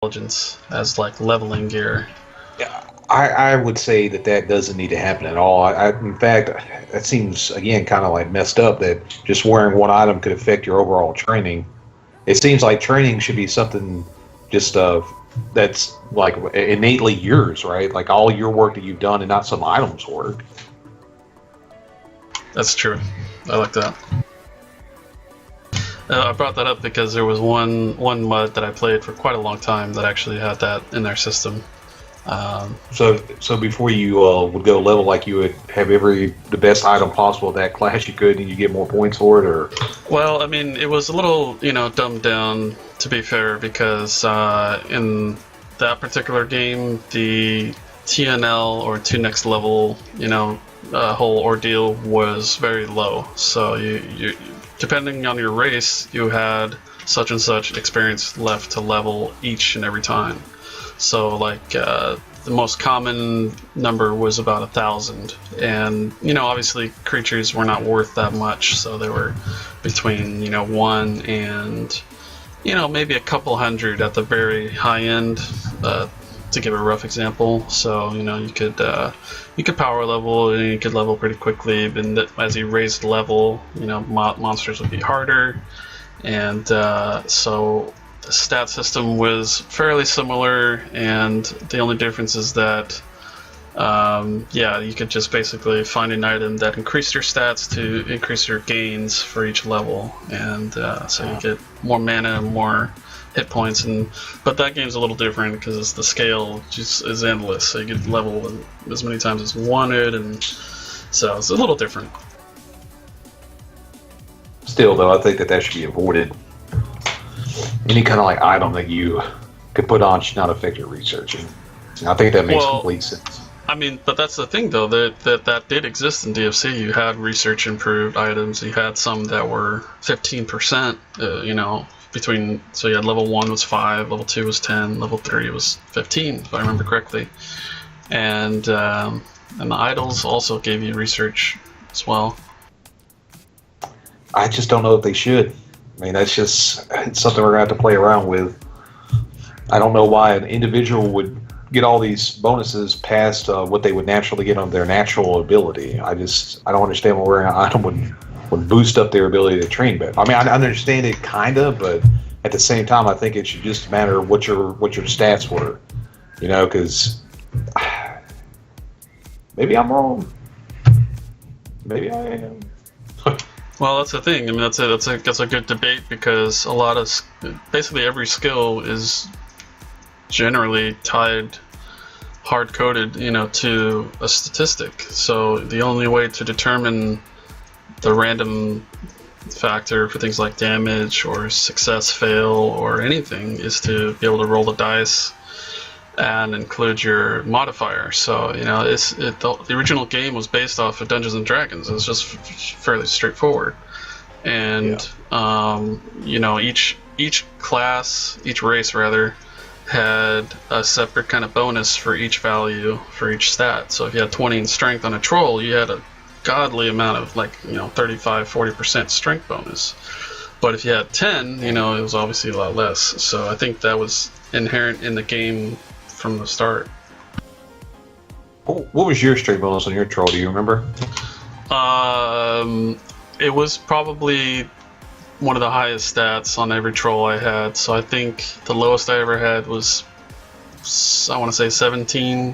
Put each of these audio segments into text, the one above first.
intelligence as like leveling gear. Yeah, I would say that doesn't need to happen at all. In fact, that seems again kind of like messed up that just wearing one item could affect your overall training. It seems like training should be something just that's like innately yours, right? Like all your work that you've done and not some item's work. That's true. I like that. I brought that up because there was one mod that I played for quite a long time that actually had that in their system. So before you would go level, like you would have the best item possible of that class you could, and you get more points for it, or Well, I mean, it was a little, dumbed down, to be fair, because in that particular game, the TNL or two next level, whole ordeal was very low. So you depending on your race, you had such and such experience left to level each and every time. So like the most common number was about 1,000, and obviously creatures were not worth that much, so they were between one and maybe a couple hundred at the very high end. To give a rough example, so you could power level and you could level pretty quickly, and as you raised level, monsters would be harder, and so the stat system was fairly similar, and the only difference is that you could just basically find an item that increased your stats to increase your gains for each level, and so you get more mana, more hit points, but that game's a little different because the scale just is endless, so you could level as many times as you wanted, and so it's a little different. still though, I think that should be avoided. Any kind of like item that you could put on should not affect your researching. I think that makes complete sense. I mean, but that's the thing though, that did exist in DFC. You had research improved items. You had some that were 15%. So you had level 1 was 5, level 2 was 10, level 3 was 15, if I remember correctly. And the idols also gave you research as well. I just don't know if they should. I mean, it's something we're going to have to play around with. I don't know why an individual would get all these bonuses past what they would naturally get on their natural ability. I don't understand why wearing an item would boost up their ability to train better. I mean, I understand it kinda, but at the same time, I think it should just matter what your stats were. Because maybe I'm wrong. Maybe I am. Well, that's the thing. I mean, that's a good debate, because basically every skill is generally tied, hard-coded, to a statistic. So the only way to determine the random factor for things like damage or success, fail, or anything is to be able to roll the dice and include your modifier. So the original game was based off of Dungeons and Dragons. It was just fairly straightforward, and each class, each race rather, had a separate kind of bonus for each value for each stat. So if you had 20 in strength on a troll, you had a godly amount of 35-40% strength bonus. But if you had 10, it was obviously a lot less. So I think that was inherent in the game from the start. What was your strength bonus on your troll? Do you remember? It was probably one of the highest stats on every troll I had. So I think the lowest I ever had was, I want to say 17,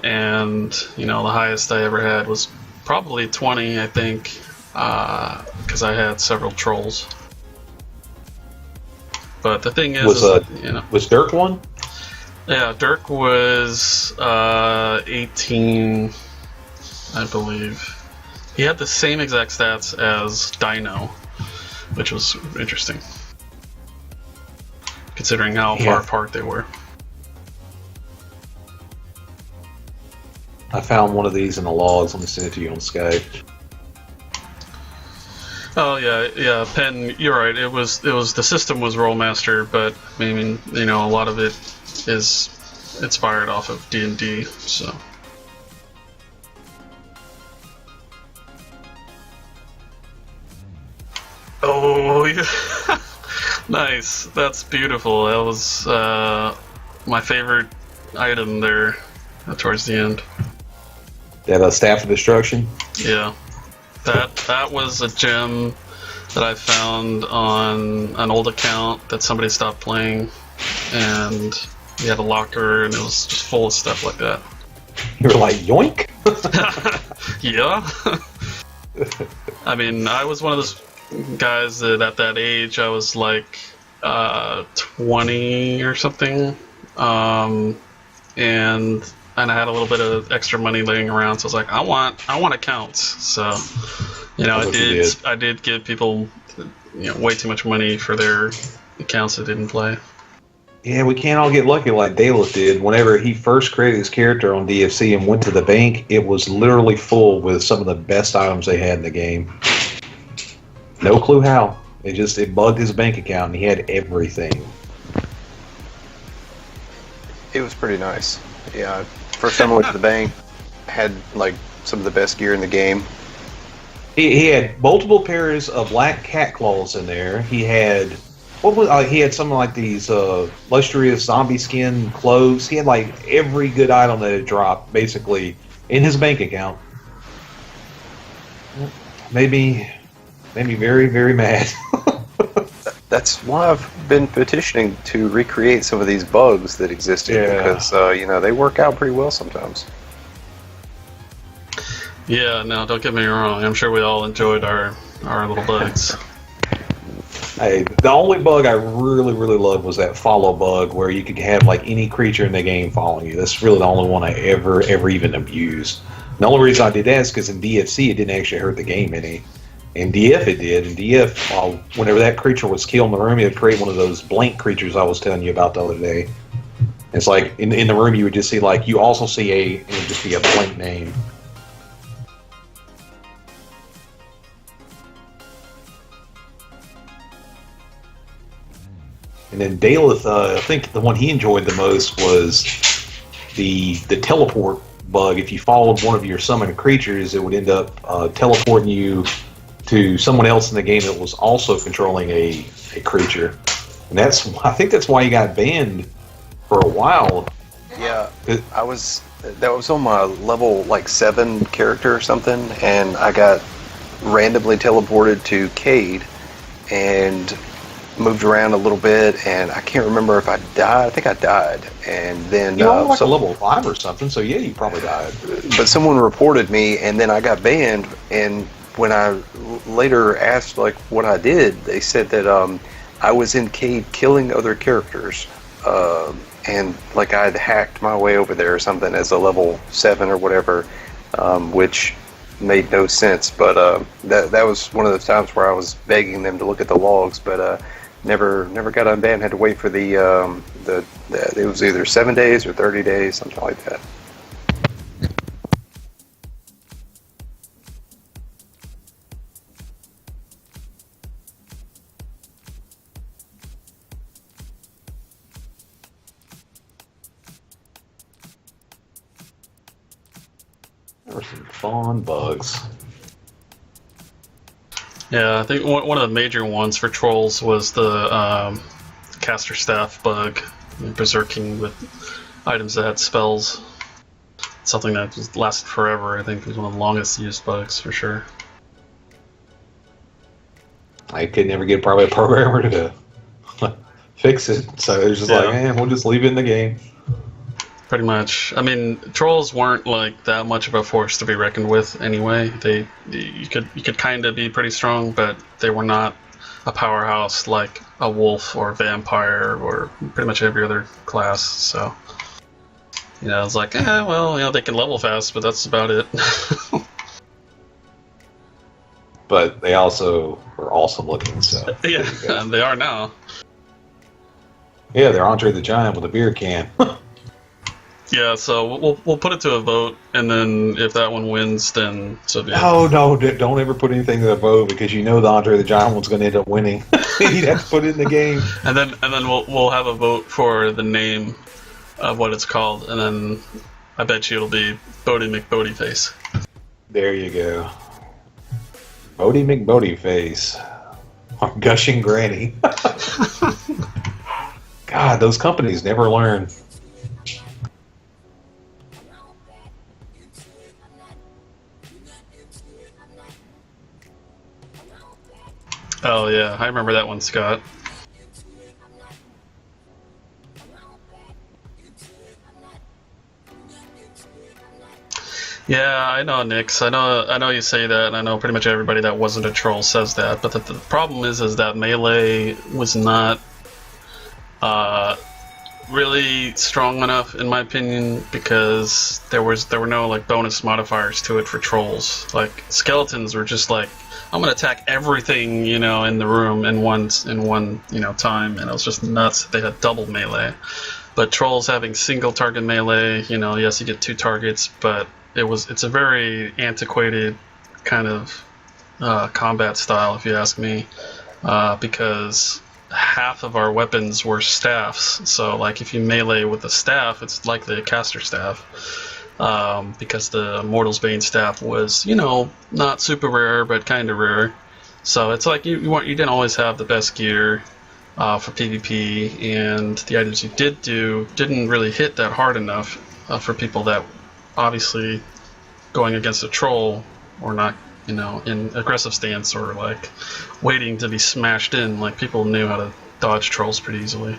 and the highest I ever had was probably 20, I think, because I had several trolls. But the thing is, was Dirk one? Yeah, Dirk was 18, I believe. He had the same exact stats as Dino, which was interesting, considering how far apart they were. I found one of these in the logs. Let me send it to you on Skype. Oh yeah, Penn, you're right. It was the system was Rollmaster, but I mean, a lot of it is inspired off of D&D, so. Oh yeah. Nice. That's beautiful. That was my favorite item there towards the end. That Staff of Destruction. Yeah. That was a gem that I found on an old account that somebody stopped playing, and we had a locker and it was just full of stuff like that. You were like, yoink? Yeah. I mean, I was one of those guys that at that age I was like 20 or something, and I had a little bit of extra money laying around, so I was like, I want accounts. So, I did give people, way too much money for their accounts that didn't play. Yeah, we can't all get lucky like Daleth did. Whenever he first created his character on DFC and went to the bank, it was literally full with some of the best items they had in the game. No clue how. It bugged his bank account and he had everything. It was pretty nice. Yeah, first time I went to the bank, had like some of the best gear in the game. He had multiple pairs of black cat claws in there. He had he had something like these lustrous zombie skin clothes. He had like every good item that had dropped basically in his bank account. Made me very, very mad. That's why I've been petitioning to recreate some of these bugs that existed, because they work out pretty well sometimes. Yeah, no, don't get me wrong. I'm sure we all enjoyed our little bugs. Hey, the only bug I really, really loved was that follow bug, where you could have like any creature in the game following you. That's really the only one I ever even abused. The only reason I did that is because in DFC it didn't actually hurt the game any. In DF it did. In DF, whenever that creature was killed in the room, it would create one of those blank creatures I was telling you about the other day. It's like in the room you would just see you also see it would just be a blank name. And then Daleth, I think the one he enjoyed the most was the teleport bug. If you followed one of your summoned creatures, it would end up teleporting you to someone else in the game that was also controlling a creature. And I think that's why he got banned for a while. Yeah, that was on my level 7 character or something, and I got randomly teleported to Cade and moved around a little bit, and I can't remember if I died. I think I died, and then you were like a level 5 or something. So yeah, you probably died. But someone reported me, and then I got banned. And when I later asked what I did, they said that I was in Cade killing other characters, and I had hacked my way over there or something as a level 7 or whatever, which made no sense. But that was one of the times where I was begging them to look at the logs, but never got unbanned. Had to wait for the it was either 7 days or 30 days, something like that. There were some fun bugs. Yeah, I think one of the major ones for trolls was the caster staff bug, berserking with items that had spells. Something that just lasted forever. I think it was one of the longest used bugs for sure. I could never get probably a programmer to fix it, so it was just we'll just leave it in the game. Pretty much. I mean, trolls weren't that much of a force to be reckoned with anyway. You could kind of be pretty strong, but they were not a powerhouse like a wolf or a vampire or pretty much every other class. So, it's they can level fast, but that's about it. But they also were awesome looking, so yeah, they are now. Yeah, they're Andre the Giant with a beer can. Yeah, so we'll put it to a vote, and then if that one wins, then so be it. Oh no! Don't ever put anything to a vote, because the Andre the Giant one's going to end up winning. You'd have to put it in the game. And then we'll have a vote for the name of what it's called, and then I bet you it'll be Bodie McBodieface. There you go. Bodie McBodieface. Gushing Granny. God, those companies never learn. Oh yeah, I remember that one, Scott. Yeah, I know, Nix. I know you say that, and I know pretty much everybody that wasn't a troll says that. But the problem is that Melee was not really strong enough, in my opinion, because there were no like bonus modifiers to it for trolls. Like skeletons were just like, I'm gonna attack everything, you know, in the room in one time, and it was just nuts. They had double melee, but trolls having single target melee, you know, yes, you get 2 targets, but it's a very antiquated kind of combat style, if you ask me, because half of our weapons were staffs. So like if you melee with a staff, it's like the caster staff, because the Mortal's Bane staff was, you know, not super rare but kind of rare. So it's like you didn't always have the best gear for PvP, and the items you didn't really hit that hard enough for people that obviously going against a troll or not, you know, in aggressive stance or like waiting to be smashed in. Like people knew how to dodge trolls pretty easily.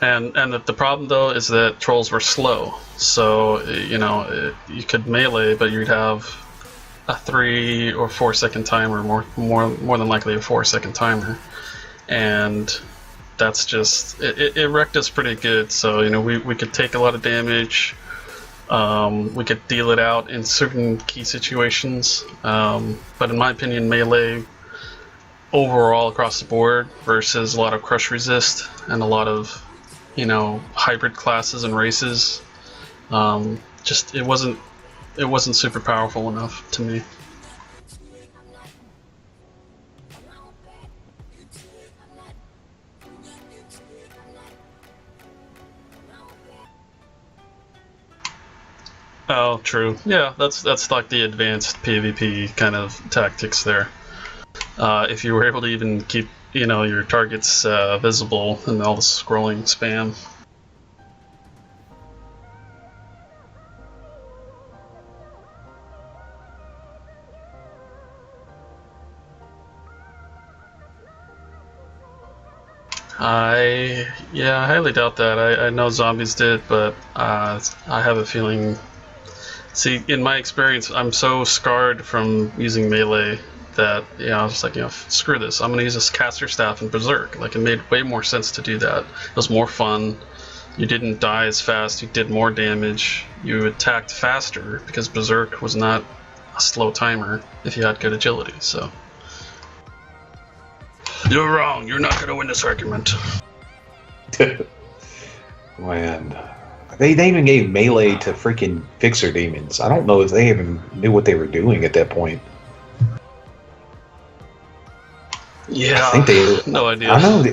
And the problem though is that trolls were slow. So, you know, you could melee, but you'd have a 3 or 4 second timer, more than likely a 4 second timer, and that's just it wrecked us pretty good. So, you know, we could take a lot of damage. We could deal it out in certain key situations, but in my opinion, melee overall across the board versus a lot of crush resist and a lot of, you know, hybrid classes and races, just it wasn't super powerful enough to me. Oh, true. Yeah, that's like the advanced PvP kind of tactics there. If you were able to even keep, you know, your targets visible and all the scrolling spam. I highly doubt that. I know zombies did, but I have a feeling. See, in my experience, I'm so scarred from using melee that, you know, I was just like, you know, screw this. I'm gonna use this caster staff and berserk. Like, it made way more sense to do that. It was more fun. You didn't die as fast. You did more damage. You attacked faster because berserk was not a slow timer if you had good agility. So you're wrong. You're not gonna win this argument. Man, they even gave melee to freaking fixer demons. I don't know if they even knew what they were doing at that point. Yeah, I think they. No idea. I know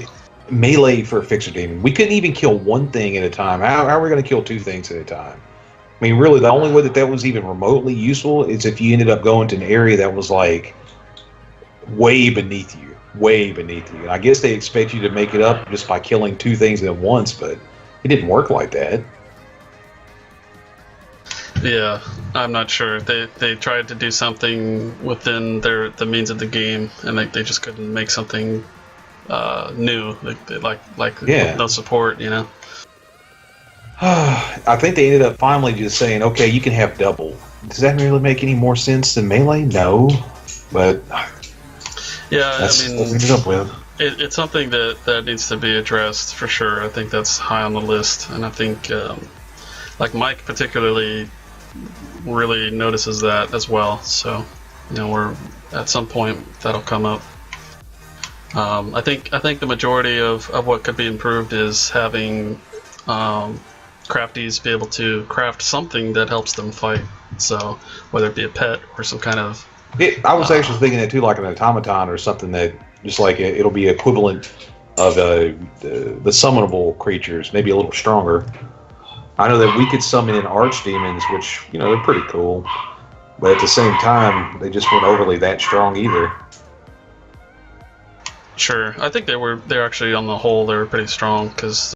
melee for a fixer demon. We couldn't even kill one thing at a time. How are we going to kill 2 things at a time? I mean, really, the only way that was even remotely useful is if you ended up going to an area that was like way beneath you. And I guess they expect you to make it up just by killing 2 things at once, but it didn't work like that. Yeah, I'm not sure. They tried to do something within the means of the game, and they just couldn't make something new. Like yeah. No support, you know. I think they ended up finally just saying, okay, you can have double. Does that really make any more sense than melee? No, but yeah, that's I mean, what we ended up with. It's something that needs to be addressed for sure. I think that's high on the list, and I think like Mike particularly really notices that as well. So, you know, we're at some point that'll come up. I think the majority of what could be improved is having crafties be able to craft something that helps them fight. So whether it be a pet or some kind of I was actually thinking that too, like an automaton or something that just like it'll be equivalent of the summonable creatures, maybe a little stronger. I know that we could summon in archdemons, which, you know, they're pretty cool, but at the same time, they just weren't overly that strong either. Sure. I think they're actually on the whole they were pretty strong because